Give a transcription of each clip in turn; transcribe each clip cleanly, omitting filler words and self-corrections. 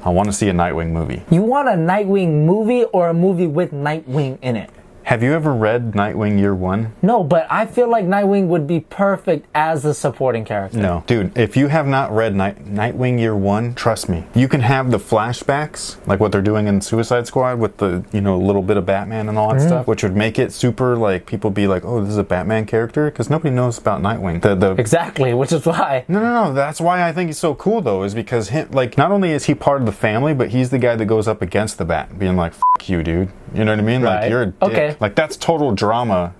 I want to see a Nightwing movie. You want a Nightwing movie or a movie with Nightwing in it? Have you ever read Nightwing Year One? No, but I feel like Nightwing would be perfect as a supporting character. No. Dude, if you have not read Nightwing Year One, trust me, you can have the flashbacks, like what they're doing in Suicide Squad with the, little bit of Batman and all that stuff, which would make it super, like, people be like, oh, this is a Batman character? Because nobody knows about Nightwing. Exactly, which is why. No. That's why I think he's so cool, though, is because him, like, not only is he part of the family, but he's the guy that goes up against the Bat, being like, F you, dude. You know what I mean? Right. Like, you're a dick. Okay. Like, that's total drama.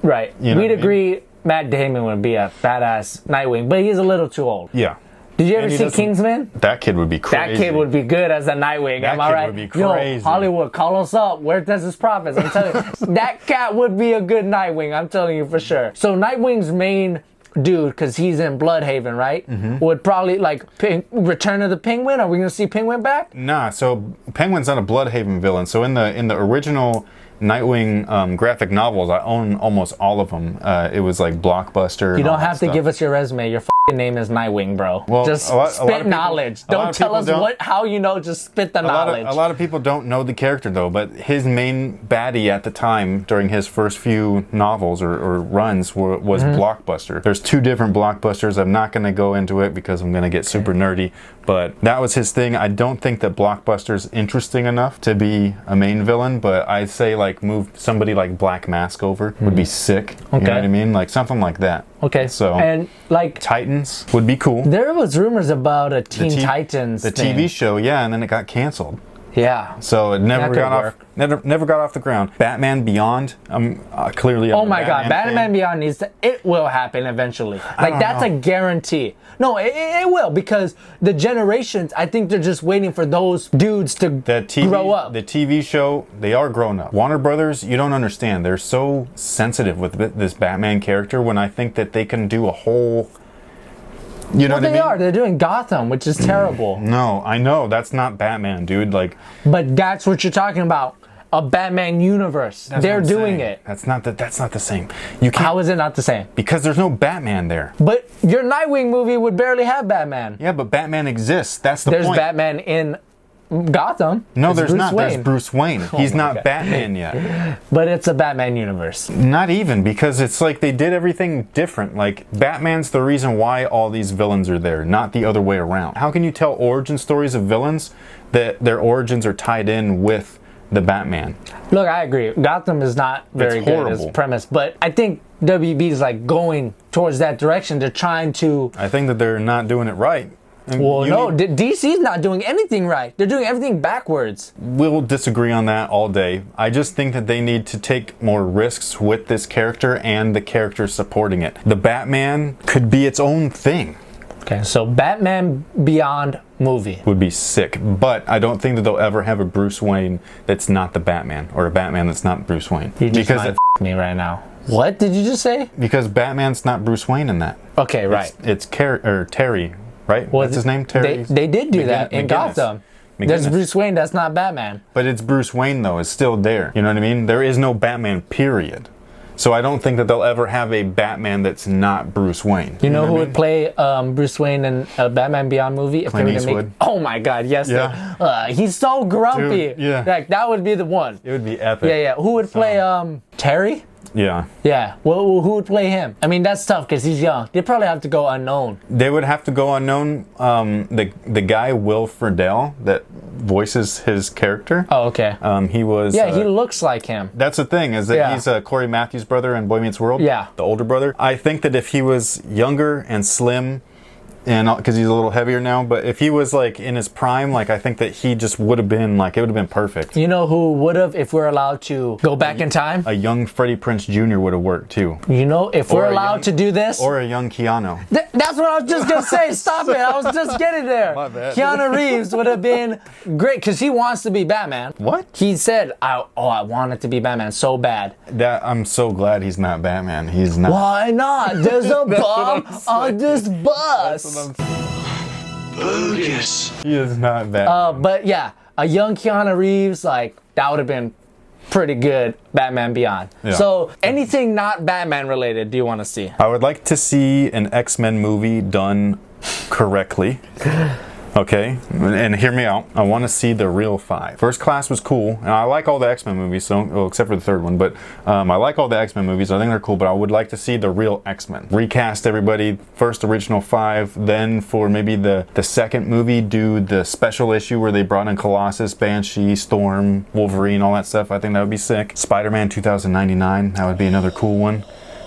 Right. You know We'd agree Matt Damon would be a badass Nightwing, but he's a little too old. Yeah. Did you ever see Kingsman? That kid would be crazy. That kid would be good as a Nightwing. Am I right? Would be crazy. Yo, Hollywood, call us up. WearTesters Profits. I'm telling you, that cat would be a good Nightwing. I'm telling you for sure. So Nightwing's main dude, because he's in Bloodhaven, right? Would probably like Return of the Penguin. Are we gonna see Penguin back? Nah. So Penguin's not a Bloodhaven villain. So in the original Nightwing graphic novels, I own almost all of them. It was like Blockbuster. You don't have to give us your resume. Your name is Nightwing, bro. Well, just spit knowledge. Don't tell us how you know. Just spit the knowledge. A lot of people don't know the character though, but his main baddie at the time during his first few novels or runs was Blockbuster. There's two different Blockbusters. I'm not going to go into it because I'm going to get super nerdy, but that was his thing. I don't think that Blockbuster's interesting enough to be a main villain, but I'd say like move somebody like Black Mask over would be sick. You know what I mean? Like something like that. Okay. So and like Titans would be cool. There was rumors about a Teen Titans the thing. TV show, yeah, and then it got canceled. Yeah. So it never got off the ground. Batman Beyond, clearly. Oh my God, Batman Beyond needs to. It will happen eventually. Like that's a guarantee. No, it will, because the generations. I think they're just waiting for those dudes to grow up. The TV show, they are grown up. Warner Brothers, you don't understand. They're so sensitive with this Batman character. When I think that they can do a whole. You know what I mean? They are. They're doing Gotham, which is terrible. No, I know. That's not Batman, dude. Like, but that's what you're talking about. A Batman universe. They're doing it. That's not the same. You can't. How is it not the same? Because there's no Batman there. But your Nightwing movie would barely have Batman. Yeah, but Batman exists. That's the point. There's Batman in Gotham. No, there's not. There's Bruce Wayne. He's not Batman yet. But it's a Batman universe. Not even, because it's like they did everything different. Like, Batman's the reason why all these villains are there, not the other way around. How can you tell origin stories of villains that their origins are tied in with the Batman? Look, I agree. Gotham is not very good as a premise, but I think WB is like going towards that direction. They're trying to. I think that they're not doing it right. Well, no, DC's not doing anything right. They're doing everything backwards. We'll disagree on that all day. I just think that they need to take more risks with this character and the character supporting it. The Batman could be its own thing. Okay, so Batman Beyond movie would be sick, but I don't think that they'll ever have a Bruce Wayne that's not the Batman, or a Batman that's not Bruce Wayne. You just might me right now. What did you just say? Because Batman's not Bruce Wayne in that. Okay, right. It's Terry, right? What's his name? Terry. They did do that in Gotham. There's Bruce Wayne, that's not Batman. But it's Bruce Wayne though, it's still there. You know what I mean? There is no Batman, period. So I don't think that they'll ever have a Batman that's not Bruce Wayne. You know who would play Bruce Wayne in a Batman Beyond movie? Clint Eastwood. Oh my God, yes. Yeah. He's so grumpy. Dude, yeah. Like, that would be the one. It would be epic. Yeah. Who would play Terry? Yeah. Yeah. Well, who would play him? I mean, that's tough because he's young. They'd probably have to go unknown. They would have to go unknown. The guy, Will Friedle, that voices his character. Oh, okay. He was... Yeah, he looks like him. That's the thing, is that he's Corey Matthews' brother in Boy Meets World. Yeah. The older brother. I think that if he was younger and slim, and because he's a little heavier now, but if he was like in his prime, like I think that he just would have been like, it would have been perfect. You know who would have, if we're allowed to go back in time? A young Freddie Prinze Jr. would have worked too. You know, if we're allowed to do this. Or a young Keanu. That's what I was just going to say. Stop it. I was just getting there. My bad. Keanu Reeves would have been great because he wants to be Batman. What? He said, I wanted to be Batman so bad. I'm so glad he's not Batman. He's not. Why not? There's a bomb on this bus. That's what I'm saying. Bogus. He is not Batman. But yeah, a young Keanu Reeves, like, that would have been pretty good. Batman Beyond. Yeah. So anything not Batman related do you want to see? I would like to see an X-Men movie done correctly. Okay, and hear me out. I want to see the real 5. First Class was cool, and I like all the X-Men movies, so well, except for the third one. But I like all the X-Men movies. I think they're cool, but I would like to see the real X-Men. Recast everybody. First original 5, then for maybe the second movie, do the special issue where they brought in Colossus, Banshee, Storm, Wolverine, all that stuff. I think that would be sick. Spider-Man 2099. That would be another cool one.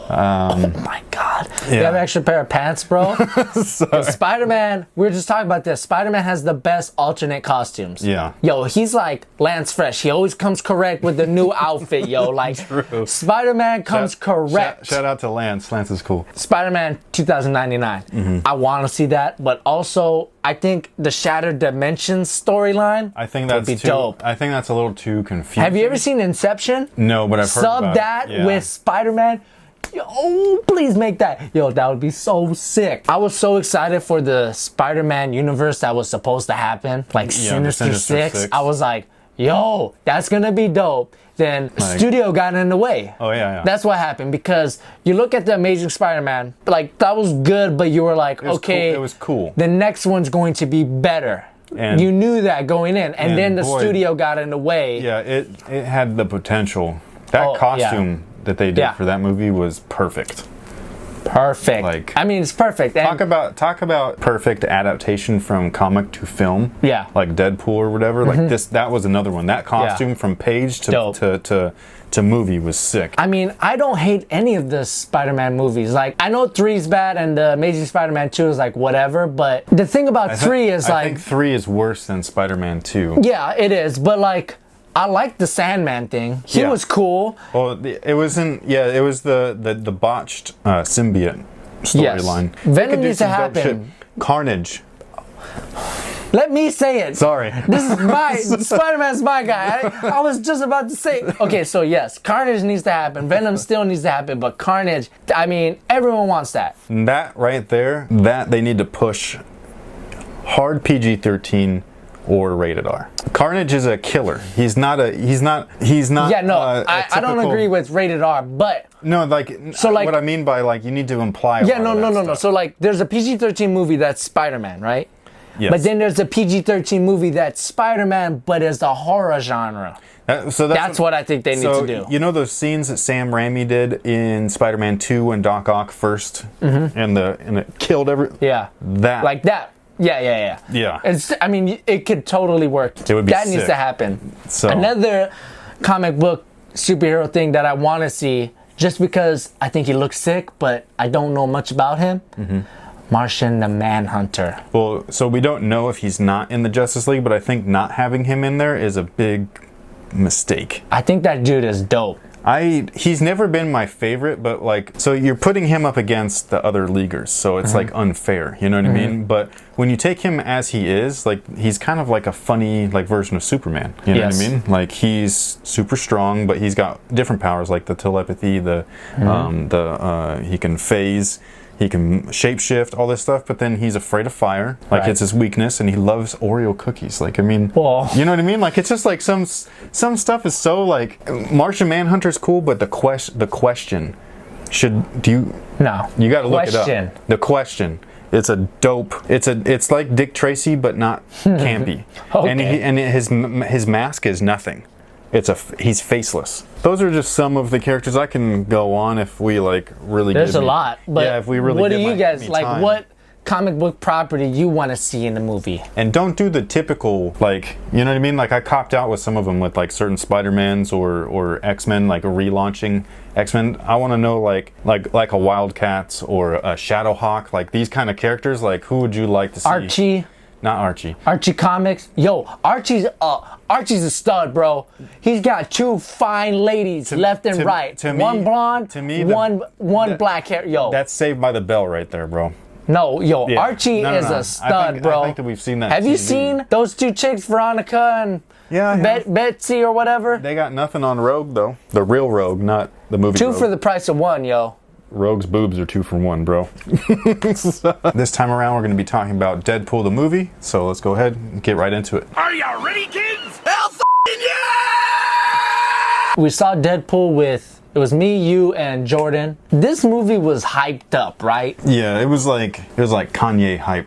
Oh my god. You have an extra pair of pants, bro? Spider-Man, we were just talking about this. Spider-Man has the best alternate costumes. Yeah. Yo, he's like Lance Fresh. He always comes correct with the new outfit, yo. Like, Spider-Man comes correct. Shout out to Lance. Lance is cool. Spider-Man 2099. I want to see that, but also I think the Shattered Dimensions storyline would be dope. I think that's a little too confusing. Have you ever seen Inception? No, but I've heard about Sub that it. Yeah. with Spider-Man. Yo, please make that. Yo, that would be so sick. I was so excited for the Spider-Man universe that was supposed to happen. Like Sinister Six. I was like, yo, that's gonna be dope. Then studio got in the way. Oh, yeah. That's what happened, because you look at the Amazing Spider-Man, like, that was good, but you were like, okay. Cool. It was cool. The next one's going to be better. And you knew that going in. And then the studio got in the way. Yeah, it had the potential. That costume that they did for that movie was perfect. Perfect. Like, I mean, it's perfect. And talk about perfect adaptation from comic to film. Yeah. Like Deadpool or whatever. Like that was another one. That costume from page to movie was sick. I mean, I don't hate any of the Spider-Man movies. Like, I know 3's bad and the Amazing Spider-Man 2 is like whatever, but the thing about 3 is like, I think 3 is worse than Spider-Man 2. Yeah, it is, but like, I like the Sandman thing. He was cool. Well, it wasn't. Yeah, it was the botched symbiote storyline. Yes. Venom needs to happen. Carnage. Let me say it. Sorry. This is my Spider-Man's my guy. I was just about to say. Okay, so yes, Carnage needs to happen. Venom still needs to happen, but Carnage, I mean, everyone wants that. That right there, that they need to push hard PG-13 or rated R. Carnage is a killer. He's not. Yeah, no, I don't agree with rated R, but no, like, so like, what I mean by like, you need to imply. Yeah, no. So like, there's a PG-13 movie that's Spider-Man, right? Yes. But then there's a PG-13 movie that's Spider-Man, but it's the horror genre. So that's what I think they need to do. You know those scenes that Sam Raimi did in Spider-Man 2 when Doc Ock first and it killed that. Like that. Yeah. I mean, it could totally work. It would be that sick. Needs to happen. So another comic book superhero thing that I want to see, just because I think he looks sick, but I don't know much about him. Martian the Manhunter. Well, so we don't know if he's not in the Justice League, but I think not having him in there is a big mistake. I think that dude is dope. He's never been my favorite, but like, so you're putting him up against the other leaguers, so it's like unfair, you know what I mean? But when you take him as he is, like, he's kind of like a funny like version of Superman, you know what I mean? Like, he's super strong, but he's got different powers, like the telepathy, he can phase, he can shapeshift, all this stuff, but then he's afraid of fire. Like, it's his weakness, and he loves Oreo cookies. Like, I mean, you know what I mean? Like, it's just like some stuff is so like, Martian Manhunter's cool, but the question No. You got to look it up. The Question. It's a dope. It's like Dick Tracy, but not campy. And his mask is nothing. He's faceless. Those are just some of the characters. I can go on if we like really. There's a lot, but if we really. What do you guys like? What comic book property you want to see in the movie? And don't do the typical, like, you know what I mean? Like, I copped out with some of them with like certain Spider-Mans or X-Men, like relaunching X-Men. I want to know like a Wildcats or a Shadowhawk, like these kind of characters. Like, who would you like to see? Archie. Not Archie. Archie Comics. Yo, Archie's a stud, bro. He's got 2 fine ladies left and right. One blonde, one black hair. Yo. That's Saved by the Bell right there, bro. No, yo, Archie is a stud, bro. I think that we've seen that. Have you seen those 2 chicks, Veronica and Betsy or whatever? They got nothing on Rogue, though. The real Rogue, not the movie 2 Rogue. for the price of 1, yo. Rogue's boobs are 2 for 1, bro. This time around, we're going to be talking about Deadpool the movie. So let's go ahead and get right into it. Are you ready, kids? Hell yeah! We saw Deadpool with, it was me, you, and Jordan. This movie was hyped up, right? Yeah, it was like Kanye hype.